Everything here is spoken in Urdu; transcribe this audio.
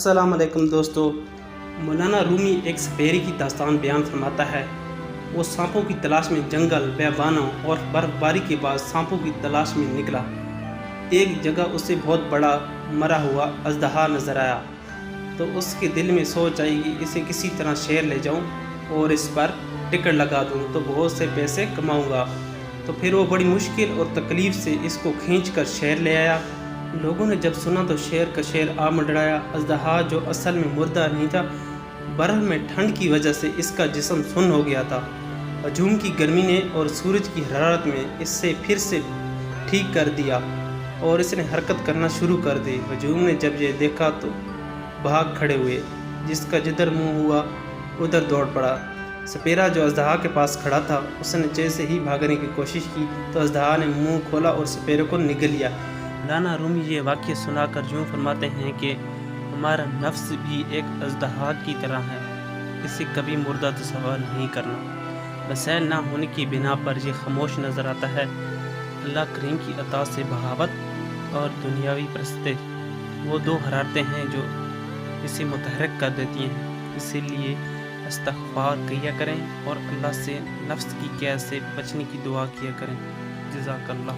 السلام علیکم دوستو، مولانا رومی ایک سپیری کی داستان بیان فرماتا ہے۔ وہ سانپوں کی تلاش میں جنگل، بیابانوں اور برف باری کے بعد سانپوں کی تلاش میں نکلا۔ ایک جگہ اسے بہت بڑا مرا ہوا اژدہا نظر آیا، تو اس کے دل میں سوچ آئی کہ اسے کسی طرح شہر لے جاؤں اور اس پر ٹکٹ لگا دوں تو بہت سے پیسے کماؤں گا۔ تو پھر وہ بڑی مشکل اور تکلیف سے اس کو کھینچ کر شہر لے آیا۔ لوگوں نے جب سنا تو شہر کا شہر آ منڈرایا۔ اژدہا جو اصل میں مردہ نہیں تھا، برف میں ٹھنڈ کی وجہ سے اس کا جسم سن ہو گیا تھا۔ ہجوم کی گرمی نے اور سورج کی حرارت میں اس سے پھر سے ٹھیک کر دیا اور اس نے حرکت کرنا شروع کر دی۔ ہجوم نے جب یہ دیکھا تو بھاگ کھڑے ہوئے، جس کا جدھر منہ ہوا ادھر دوڑ پڑا۔ سپیرا جو اژدہا کے پاس کھڑا تھا، اس نے جیسے ہی بھاگنے کی کوشش کی تو اژدہا نے منہ کھولا اور سپیرے کو نگل لیا۔ مولانا رومی یہ واقعہ سنا کر یوں فرماتے ہیں کہ ہمارا نفس بھی ایک اژدہا کی طرح ہے، اسے کبھی مردہ تصور نہیں کرنا۔ وسائل نہ ہونے کی بنا پر یہ خاموش نظر آتا ہے۔ اللہ کریم کی عطا سے بغاوت اور دنیاوی پرستی وہ دو حرارتیں ہیں جو اسے متحرک کر دیتی ہیں۔ اسی لیے استغفار کیا کریں اور اللہ سے نفس کی قید سے بچنے کی دعا کیا کریں۔ جزاک اللہ۔